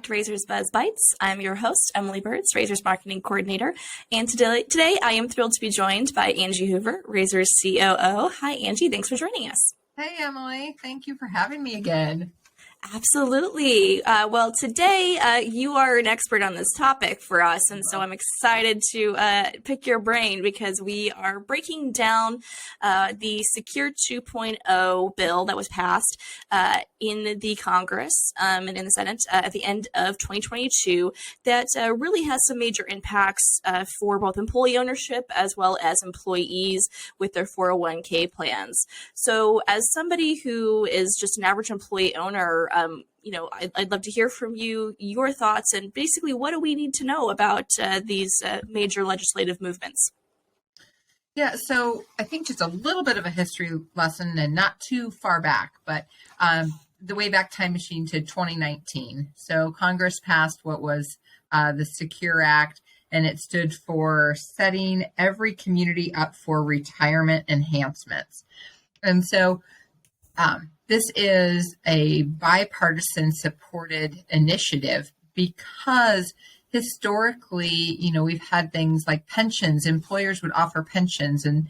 to Razor's Buzz Bites. I'm your host, Emily Burds, Razor's Marketing Coordinator. And today I am thrilled to be joined by Angie Hoover, Razor's COO. Hi, Angie. Thanks for joining us. Hey, Emily. Thank you for having me again. Absolutely. Well, today you are an expert on this topic for us, and so I'm excited to pick your brain because we are breaking down the Secure 2.0 bill that was passed in the Congress and in the Senate at the end of 2022 that really has some major impacts for both employee ownership as well as employees with their 401k plans. So as somebody who is just an average employee owner, I'd love to hear from you, your thoughts, and basically what do we need to know about these major legislative movements? Yeah, so I think just a little bit of a history lesson and not too far back, but the Wayback Time Machine to 2019. So Congress passed what was the Secure Act, and it stood for setting every community up for retirement enhancements. And so this is a bipartisan supported initiative because historically, we've had things like pensions. Employers would offer pensions and,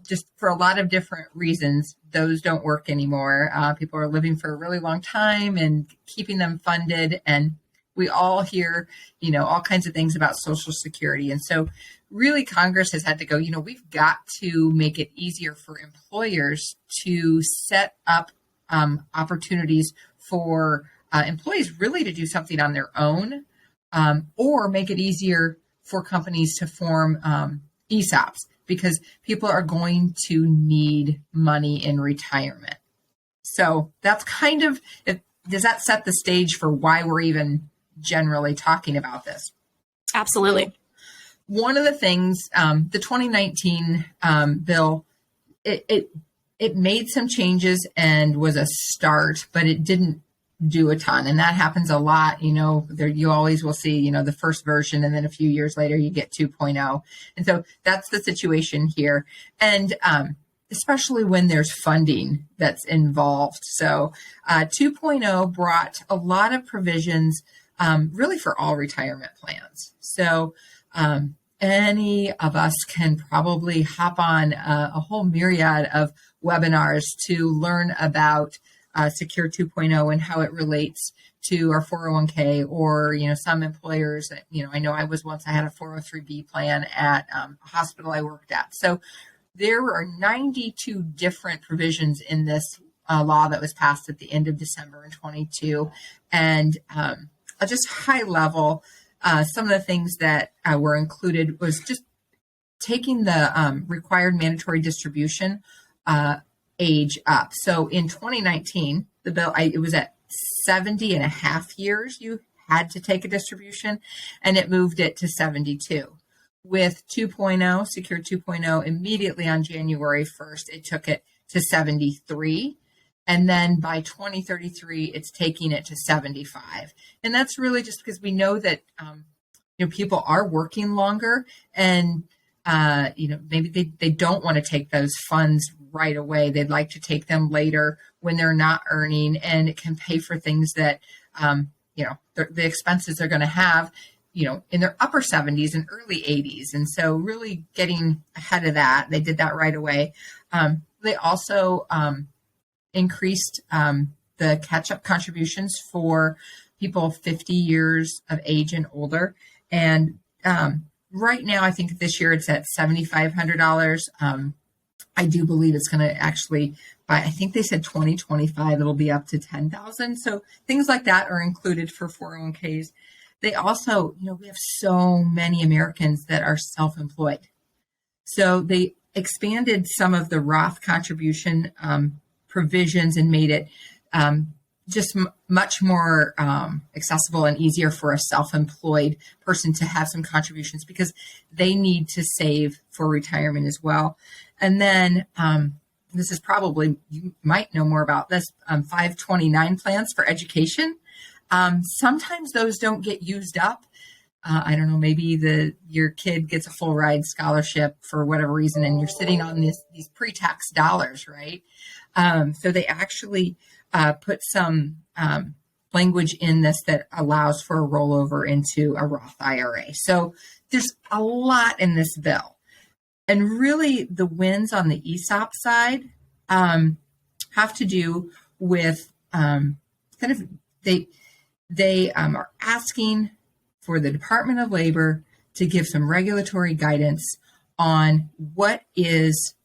just for a lot of different reasons, those don't work anymore. People are living for a really long time and keeping them funded. And we all hear, all kinds of things about Social Security. And so really Congress has had to go, we've got to make it easier for employers to set up opportunities for employees really to do something on their own, or make it easier for companies to form ESOPs because people are going to need money in retirement. So that's does that set the stage for why we're even generally talking about this? Absolutely. One of the things, the 2019 bill, it made some changes and was a start, but it didn't do a ton. And that happens a lot. You always will see, the first version, and then a few years later you get 2.0. And so that's the situation here. And especially when there's funding that's involved. So 2.0 brought a lot of provisions really for all retirement plans. So any of us can probably hop on a whole myriad of webinars to learn about Secure 2.0 and how it relates to our 401k or, some employers, I know I had a 403B plan at a hospital I worked at. So there are 92 different provisions in this law that was passed at the end of December in 22. And I'll just high level, some of the things that were included was just taking the required mandatory distribution age up. So in 2019, the bill, it was at 70 and a half years you had to take a distribution, and it moved it to 72. With 2.0, Secure 2.0, immediately on January 1st, it took it to 73. And then by 2033, it's taking it to 75. And that's really just because we know that, people are working longer and, maybe they don't want to take those funds right away. They'd like to take them later when they're not earning, and it can pay for things that, the expenses they're going to have, in their upper 70s and early 80s. And so really getting ahead of that, they did that right away. They also, increased the catch-up contributions for people 50 years of age and older. And right now, I think this year it's at $7,500. I do believe it's going to actually, I think they said 2025, it'll be up to $10,000. So things like that are included for 401ks. They also, we have so many Americans that are self-employed. So they expanded some of the Roth contribution provisions and made it just much more accessible and easier for a self-employed person to have some contributions because they need to save for retirement as well. And then this is probably, you might know more about this, 529 plans for education. Sometimes those don't get used up. I don't know, maybe your kid gets a full ride scholarship for whatever reason, and you're sitting on these pre-tax dollars, right? So they actually put some language in this that allows for a rollover into a Roth IRA. So there's a lot in this bill. And really the wins on the ESOP side have to do with they are asking for the Department of Labor to give some regulatory guidance on what is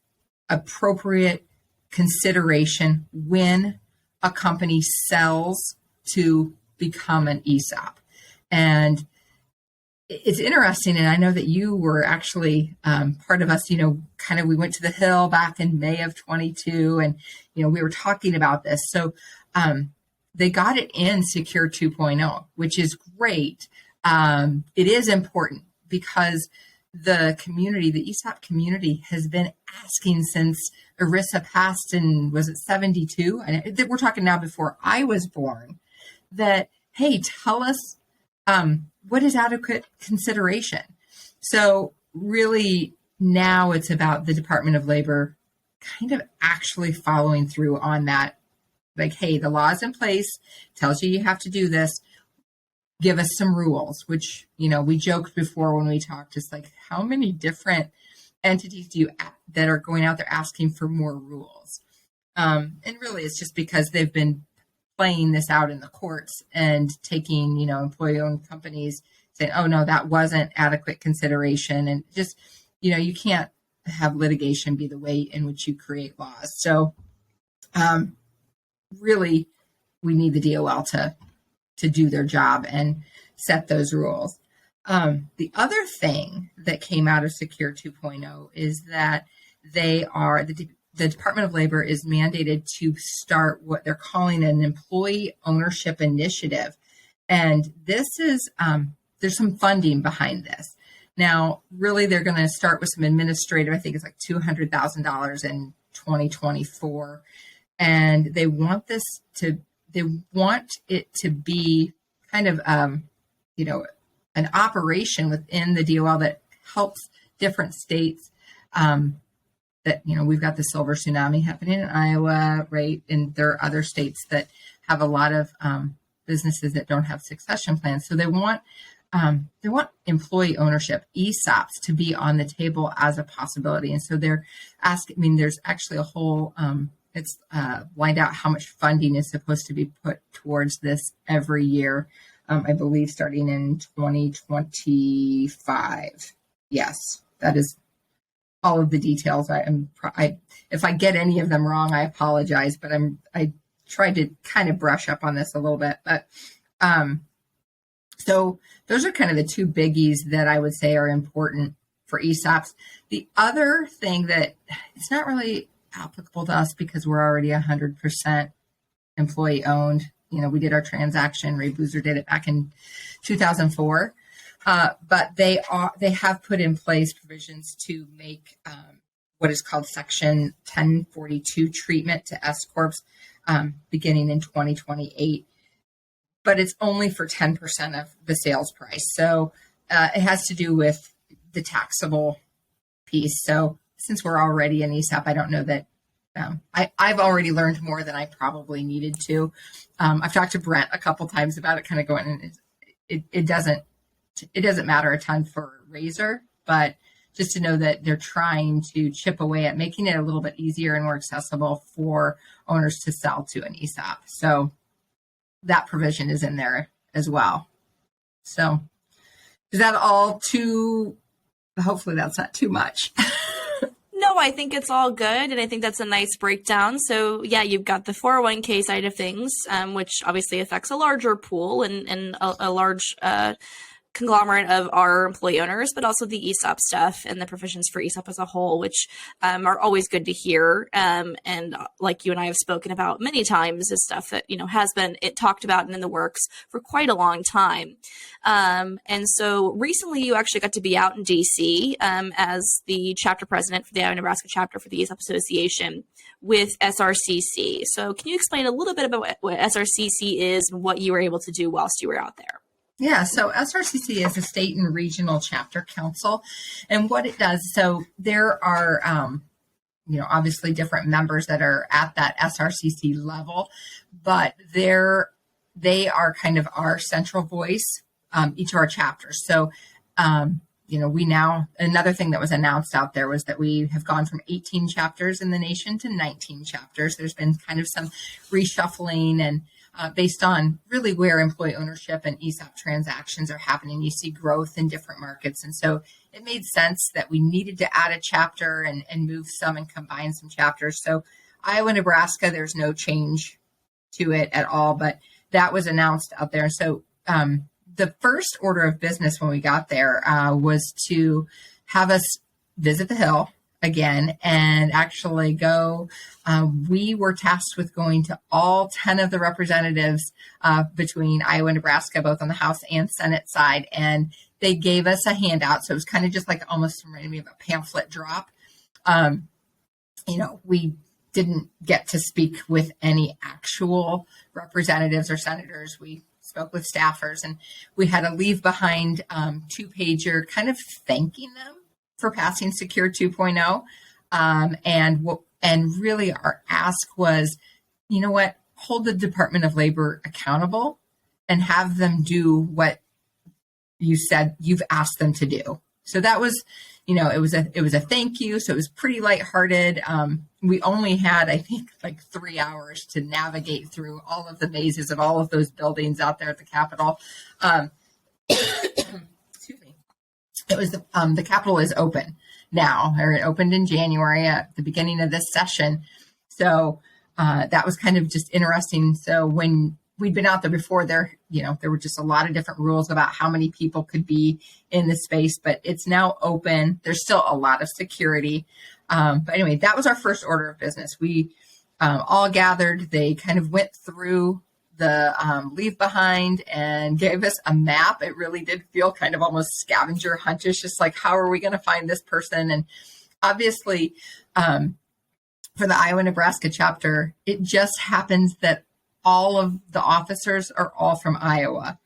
appropriate consideration when a company sells to become an ESOP. And it's interesting, and I know that you were actually part of us, we went to the Hill back in May of 22, and, we were talking about this. So they got it in Secure 2.0, which is great. It is important because the community, the ESOP community, has been asking since ERISA passed in, was it 72? And we're talking now before I was born, that, hey, tell us what is adequate consideration. So really now it's about the Department of Labor kind of actually following through on that. Like, hey, the law is in place, tells you have to do this. Give us some rules, which, we joked before when we talked, just like how many different entities that are going out there asking for more rules? And really it's just because they've been playing this out in the courts and taking, employee-owned companies saying, oh, no, that wasn't adequate consideration. And just, you can't have litigation be the way in which you create laws. So really, we need the DOL to do their job and set those rules. The other thing that came out of Secure 2.0 is that the Department of Labor is mandated to start what they're calling an employee ownership initiative. And this is, there's some funding behind this. Now, really, they're going to start with some administrative, I think it's like $200,000 in 2024. And they want it to be kind of, an operation within the DOL that helps different states. That, we've got the silver tsunami happening in Iowa, right? And there are other states that have a lot of businesses that don't have succession plans. So they want employee ownership, ESOPs, to be on the table as a possibility. And so they're asking, there's actually a whole, it's lined out how much funding is supposed to be put towards this every year. I believe starting in 2025. Yes, that is all of the details. If I get any of them wrong, I apologize, but I tried to kind of brush up on this a little bit. But so those are kind of the two biggies that I would say are important for ESOPs. The other thing that it's not really applicable to us because we're already 100% employee owned. We did our transaction. Ray Boozer did it back in 2004. But they have put in place provisions to make what is called Section 1042 treatment to S corps beginning in 2028. But it's only for 10% of the sales price. So it has to do with the taxable piece. So since we're already an ESOP, I don't know that I've already learned more than I probably needed to. I've talked to Brent a couple times about it, kind of going, and it doesn't matter a ton for Razor, but just to know that they're trying to chip away at making it a little bit easier and more accessible for owners to sell to an ESOP. So that provision is in there as well. So is that all too, hopefully that's not too much. No, I think it's all good, and I think that's a nice breakdown. So, yeah, you've got the 401k side of things, which obviously affects a larger pool and a large conglomerate of our employee owners, but also the ESOP stuff and the provisions for ESOP as a whole, which are always good to hear. And like you and I have spoken about many times, is stuff that, has been talked about and in the works for quite a long time. And so recently you actually got to be out in DC as the chapter president for the Iowa Nebraska chapter for the ESOP Association with SRCC. So can you explain a little bit about what SRCC is and what you were able to do whilst you were out there? Yeah, so SRCC is a state and regional chapter council, and what it does, so there are, obviously different members that are at that SRCC level, but their they are kind of our central voice, each of our chapters. So, we now, another thing that was announced out there was that we have gone from 18 chapters in the nation to 19 chapters. There's been kind of some reshuffling, and based on really where employee ownership and ESOP transactions are happening, you see growth in different markets. And so it made sense that we needed to add a chapter and move some and combine some chapters. So Iowa, Nebraska, there's no change to it at all, but that was announced out there. So the first order of business when we got there was to have us visit the Hill again and actually go. We were tasked with going to all 10 of the representatives between Iowa and Nebraska, both on the House and Senate side, and they gave us a handout. So it was kind of just like almost maybe a pamphlet drop. We didn't get to speak with any actual representatives or senators. We spoke with staffers, and we had a leave behind 2-pager kind of thanking them for passing Secure 2.0. And really our ask was, hold the Department of Labor accountable and have them do what you said you've asked them to do. So that was, it was a thank you. So it was pretty lighthearted. We only had, I think, like 3 hours to navigate through all of the mazes of all of those buildings out there at the Capitol. Excuse me. It was the Capitol is open now, or it opened in January at the beginning of this session. So that was kind of just interesting. So when we'd been out there before, there were just a lot of different rules about how many people could be in the space, but it's now open. There's still a lot of security. But anyway, that was our first order of business. We all gathered. They kind of went through the leave behind and gave us a map. It really did feel kind of almost scavenger huntish, just like, how are we going to find this person? And obviously, for the Iowa, Nebraska chapter, it just happens that all of the officers are all from Iowa.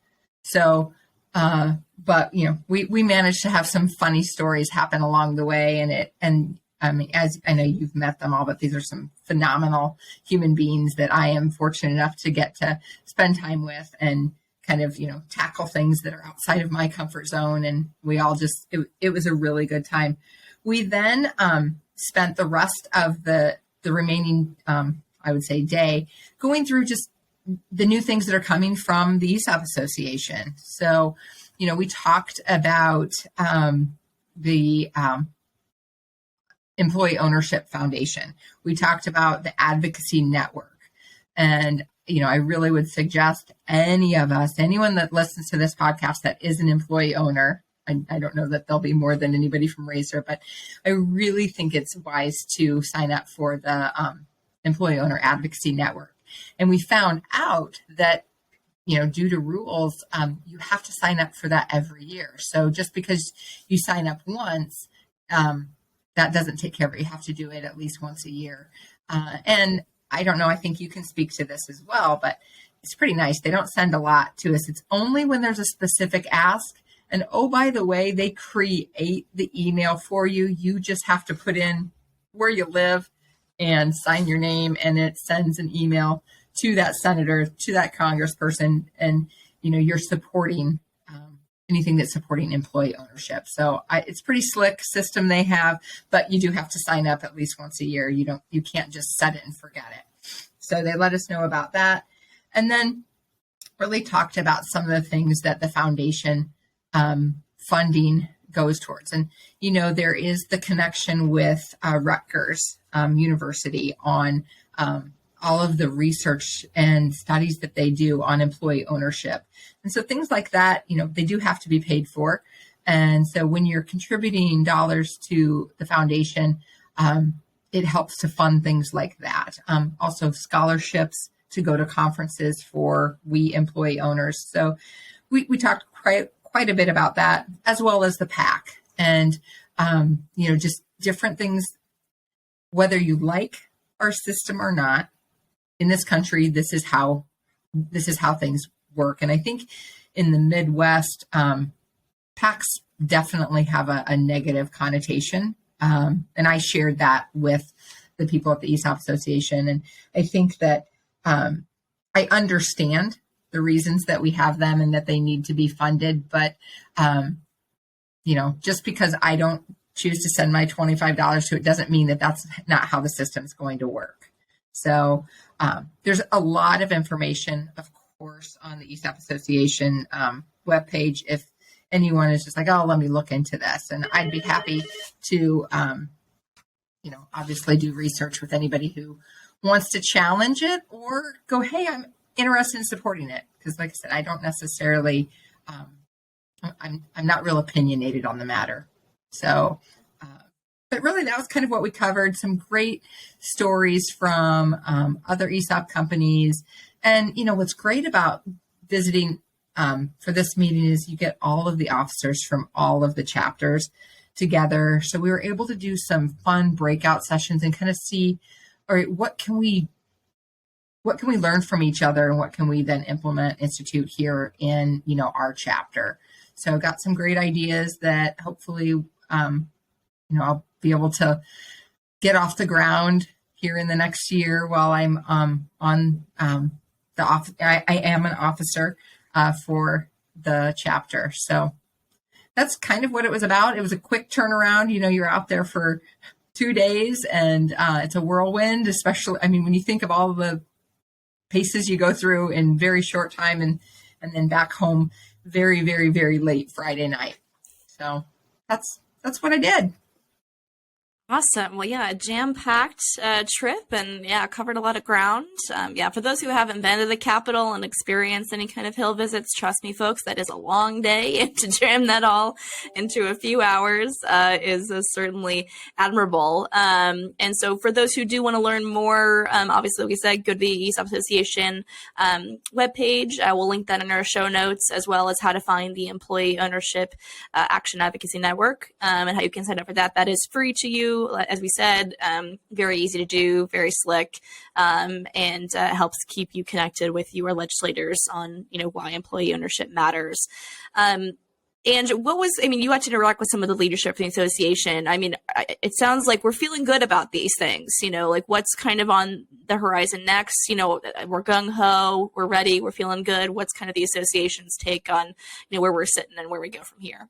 So, but we managed to have some funny stories happen along the way, and I mean, as I know you've met them all, but these are some phenomenal human beings that I am fortunate enough to get to spend time with and kind of, tackle things that are outside of my comfort zone. And we all just, it was a really good time. We then spent the rest of the remaining, I would say, day going through just the new things that are coming from the ESOP Association. So, we talked about the Employee Ownership Foundation. We talked about the Advocacy Network. And, I really would suggest anyone that listens to this podcast that is an employee owner, I don't know that there'll be more than anybody from Racer, but I really think it's wise to sign up for the Employee Owner Advocacy Network. And we found out that, due to rules, you have to sign up for that every year. So just because you sign up once, that doesn't take care of it. You have to do it at least once a year. And I don't know, I think you can speak to this as well, but it's pretty nice. They don't send a lot to us. It's only when there's a specific ask. And oh, by the way, they create the email for you. You just have to put in where you live and sign your name, and it sends an email to that senator, to that congressperson, and you're supporting anything that's supporting employee ownership. So it's pretty slick system they have, but you do have to sign up at least once a year. You can't just set it and forget it. So they let us know about that, and then really talked about some of the things that the foundation funding goes towards. And, there is the connection with Rutgers University on all of the research and studies that they do on employee ownership. And so things like that, they do have to be paid for. And so when you're contributing dollars to the foundation, it helps to fund things like that. Also scholarships to go to conferences for we employee owners. So we talked quite a bit about that, as well as the PAC and, just different things, whether you like our system or not. In this country, this is how things work. And I think in the Midwest, PACs definitely have a negative connotation. And I shared that with the people at the ESOP Association. And I think that I understand the reasons that we have them and that they need to be funded. But, just because I don't choose to send my $25 to it doesn't mean that that's not how the system is going to work. So there's a lot of information, of course, on the ESOP Association webpage if anyone is just like, oh, let me look into this. And I'd be happy to, obviously do research with anybody who wants to challenge it or go, hey, I'm interested in supporting it. Because like I said, I don't necessarily, I'm not real opinionated on the matter. So, but really that was kind of what we covered. Some great stories from other ESOP companies. And, what's great about visiting for this meeting is you get all of the officers from all of the chapters together. So we were able to do some fun breakout sessions and kind of see, all right, what can we learn from each other and what can we then institute here in, our chapter. So got some great ideas that hopefully, I'll be able to get off the ground here in the next year while I'm on the off. I am an officer for the chapter. So that's kind of what it was about. It was a quick turnaround. You're out there for 2 days and it's a whirlwind, especially, when you think of all the paces you go through in very short time and then back home very, very, very late Friday night. So that's what I did. Awesome. Well, yeah, a jam-packed trip and covered a lot of ground. For those who haven't been to the Capitol and experienced any kind of hill visits, trust me, folks, that is a long day. And to jam that all into a few hours is certainly admirable. And so for those who do want to learn more, obviously, like we said, go to the ESOP Association webpage. We'll link that in our show notes, as well as how to find the Employee Ownership Action Advocacy Network and how you can sign up for that. That is free to you. As we said, very easy to do, very slick, and helps keep you connected with your legislators on, why employee ownership matters. And what was, you got to interact with some of the leadership from the association. It sounds like we're feeling good about these things, what's kind of on the horizon next, we're gung-ho, we're ready, we're feeling good. What's kind of the association's take on, where we're sitting and where we go from here?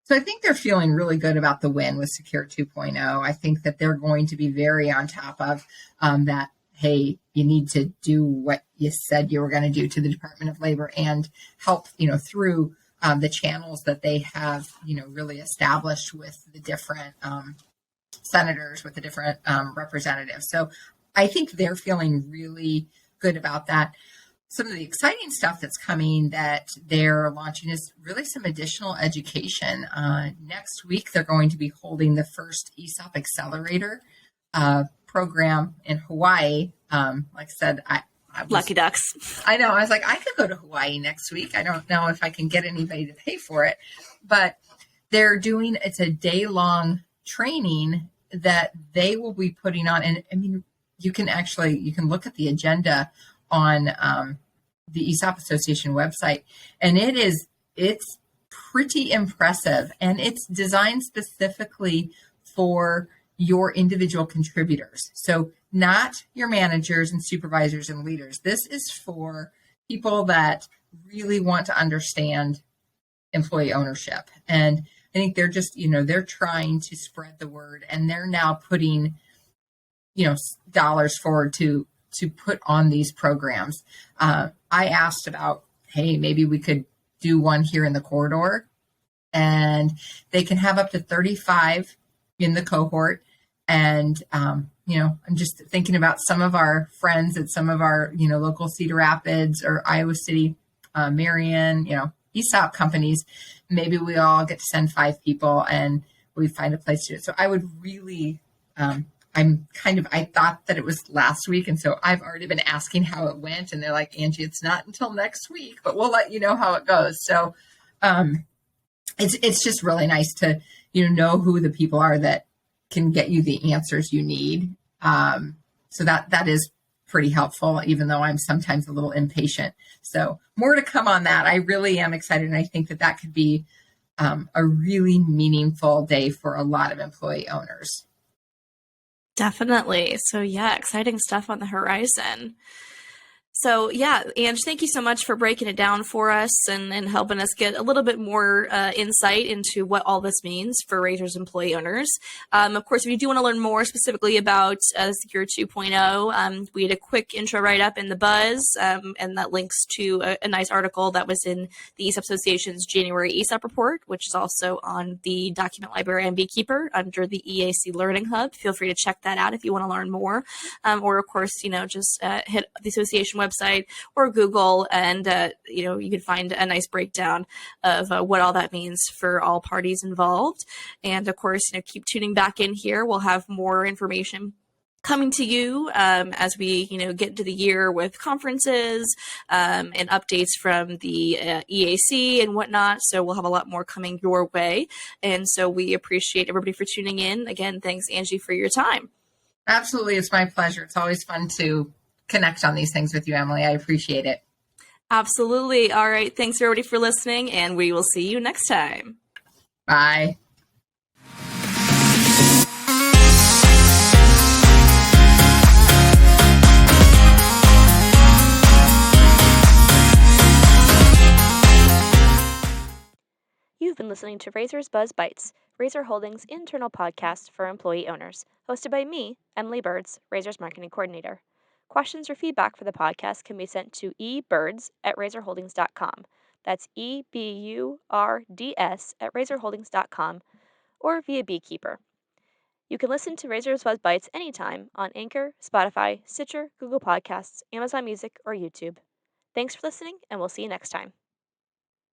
So I think they're feeling really good about the win with Secure 2.0. I think that they're going to be very on top of that. Hey, you need to do what you said you were going to do to the Department of Labor and help, through the channels that they have, really established with the different senators, with the different representatives. So I think they're feeling really good about that. Some of the exciting stuff that's coming that they're launching is really some additional education. Next week, they're going to be holding the first ESOP Accelerator program in Hawaii. Like I said, I was, Lucky ducks. I know. I was like, I could go to Hawaii next week. I don't know if I can get anybody to pay for it, but it's a day-long training that they will be putting on. And you can look at the agenda on the ESOP Association website, and it's pretty impressive, and it's designed specifically for your individual contributors. So not your managers and supervisors and leaders. This is for people that really want to understand employee ownership. And I think they're just, they're trying to spread the word, and they're now putting, dollars forward to put on these programs. I asked about, hey, maybe we could do one here in the corridor, and they can have up to 35 in the cohort. And, I'm just thinking about some of our friends at some of our, local Cedar Rapids or Iowa City, Marion, ESOP companies. Maybe we all get to send 5 people and we find a place to do it. So I would really, I thought that it was last week. And so I've already been asking how it went. And they're like, Angie, it's not until next week, but we'll let you know how it goes. So it's just really nice to, know who the people are that can get you the answers you need. So that is pretty helpful, even though I'm sometimes a little impatient. So more to come on that. I really am excited. And I think that could be a really meaningful day for a lot of employee owners. Definitely. So exciting stuff on the horizon. So yeah, Ange, thank you so much for breaking it down for us and helping us get a little bit more insight into what all this means for Razor's employee owners. Of course, if you do want to learn more specifically about Secure 2.0, we had a quick intro write-up in the Buzz, and that links to a nice article that was in the ESOP Association's January ESOP report, which is also on the Document Library and Beekeeper under the EAC Learning Hub. Feel free to check that out if you want to learn more. Or, of course, just hit the association website or Google, and you can find a nice breakdown of what all that means for all parties involved. And of course, keep tuning back in here. We'll have more information coming to you as we get into the year with conferences and updates from the EAC and whatnot. So we'll have a lot more coming your way. And so we appreciate everybody for tuning in. Again, thanks, Angie, for your time. Absolutely. It's my pleasure. It's always fun to connect on these things with you, Emily. I appreciate it. Absolutely. All right. Thanks, everybody, for listening, and we will see you next time. Bye. You've been listening to Razor's Buzz Bites, Razor Holdings' internal podcast for employee owners, hosted by me, Emily Burds, Razor's marketing coordinator. Questions or feedback for the podcast can be sent to eburds@razorholdings.com. That's EBURDS@razorholdings.com, or via Beekeeper. You can listen to Razor's Buzz Bites anytime on Anchor, Spotify, Stitcher, Google Podcasts, Amazon Music, or YouTube. Thanks for listening, and we'll see you next time.